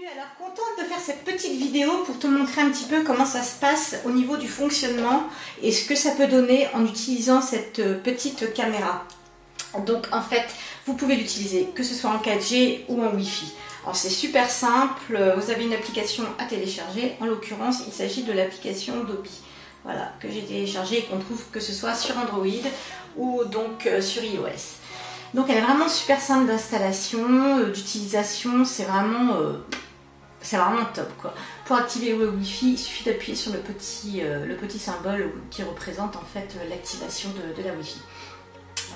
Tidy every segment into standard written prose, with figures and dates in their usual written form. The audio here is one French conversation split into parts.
Alors contente de faire cette petite vidéo pour te montrer un petit peu comment ça se passe au niveau du fonctionnement et ce que ça peut donner en utilisant cette petite caméra. Donc en fait, vous pouvez l'utiliser que ce soit en 4G ou en Wi-Fi. Alors c'est super simple, vous avez une application à télécharger, en l'occurrence il s'agit de l'application Dobby. Voilà, que j'ai téléchargée et qu'on trouve que ce soit sur Android ou donc sur iOS. Donc elle est vraiment super simple d'installation, d'utilisation, c'est vraiment top quoi. Pour activer le Wi-Fi, il suffit d'appuyer sur le petit symbole qui représente en fait l'activation de la Wi-Fi.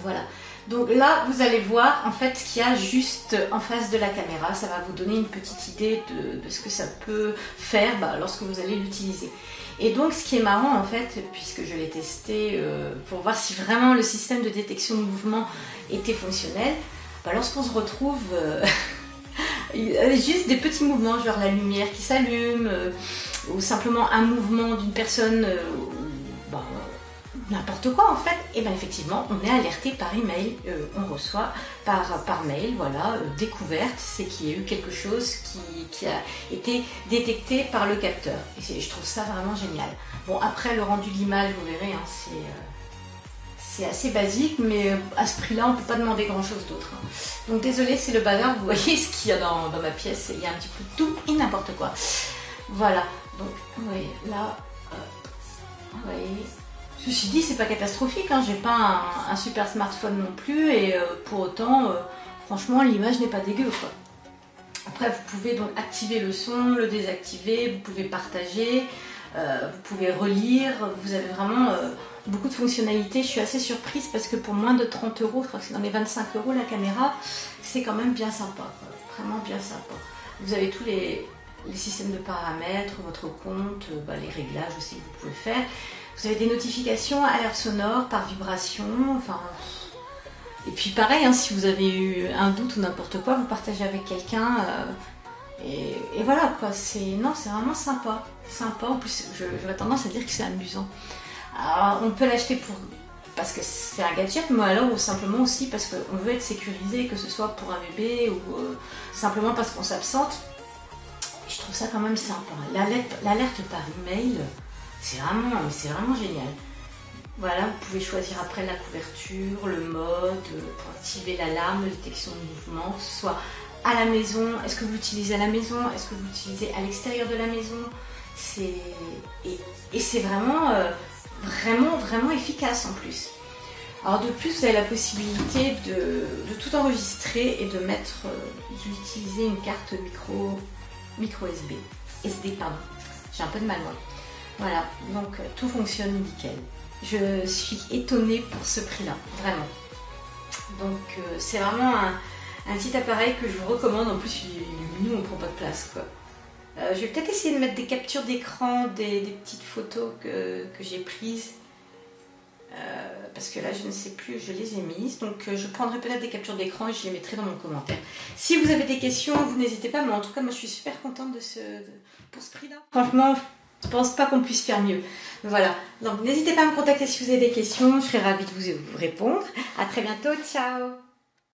Voilà. Donc là, vous allez voir en fait ce qu'il y a juste en face de la caméra. Ça va vous donner une petite idée de ce que ça peut faire lorsque vous allez l'utiliser. Et donc ce qui est marrant en fait, puisque je l'ai testé pour voir si vraiment le système de détection de mouvement était fonctionnel, lorsqu'on se retrouve juste des petits mouvements, genre la lumière qui s'allume, ou simplement un mouvement d'une personne, n'importe quoi en fait, et bien effectivement on est alerté par email, on reçoit par mail, voilà, découverte, c'est qu'il y a eu quelque chose qui a été détecté par le capteur. Et je trouve ça vraiment génial. Bon, après le rendu de l'image, vous verrez, hein, c'est assez basique, mais à ce prix là on ne peut pas demander grand chose d'autre. Donc désolé, c'est le bazar, vous voyez ce qu'il y a dans ma pièce, il y a un petit peu de tout et n'importe quoi. Voilà, donc vous voyez là, vous voyez. Ceci dit, c'est pas catastrophique, hein. J'ai pas un super smartphone non plus et pour autant, franchement, l'image n'est pas dégueu quoi. Après, vous pouvez donc activer le son, le désactiver, vous pouvez partager, vous pouvez relire, vous avez vraiment beaucoup de fonctionnalités. Je suis assez surprise parce que pour moins de 30 €, je crois que c'est dans les 25 € la caméra, c'est quand même bien sympa, quoi. Vraiment bien sympa. Vous avez tous les systèmes de paramètres, votre compte, les réglages aussi que vous pouvez faire. Vous avez des notifications à l'air sonore, par vibration, enfin... Et puis pareil, hein, si vous avez eu un doute ou n'importe quoi, vous partagez avec quelqu'un, et voilà quoi, c'est vraiment sympa. Sympa, en plus j'aurais tendance à dire que c'est amusant. Alors on peut l'acheter parce que c'est un gadget, mais alors ou simplement aussi parce qu'on veut être sécurisé, que ce soit pour un bébé ou simplement parce qu'on s'absente. Je trouve ça quand même sympa. L'alerte par email, c'est vraiment génial. Voilà, vous pouvez choisir après la couverture, le mode, pour activer l'alarme, la détection de mouvement, que ce soit à la maison. Est-ce que vous l'utilisez à la maison? Est-ce que vous l'utilisez à l'extérieur de la maison? Et c'est vraiment efficace en plus. Alors de plus, vous avez la possibilité de tout enregistrer et d'utiliser une carte micro SD, pardon. J'ai un peu de mal moi. Voilà, donc tout fonctionne nickel. Je suis étonnée pour ce prix-là, vraiment. Donc c'est vraiment un petit appareil que je vous recommande. En plus, il est mignon, on ne prend pas de place, quoi. Je vais peut-être essayer de mettre des captures d'écran, des petites photos que j'ai prises. Parce que là, je ne sais plus, je les ai mises. Donc je prendrai peut-être des captures d'écran et je les mettrai dans mon commentaire. Si vous avez des questions, vous n'hésitez pas. Mais en tout cas, moi, je suis super contente pour ce prix-là. Franchement, je ne pense pas qu'on puisse faire mieux. Voilà, donc n'hésitez pas à me contacter si vous avez des questions, je serai ravie de vous répondre. À très bientôt, ciao!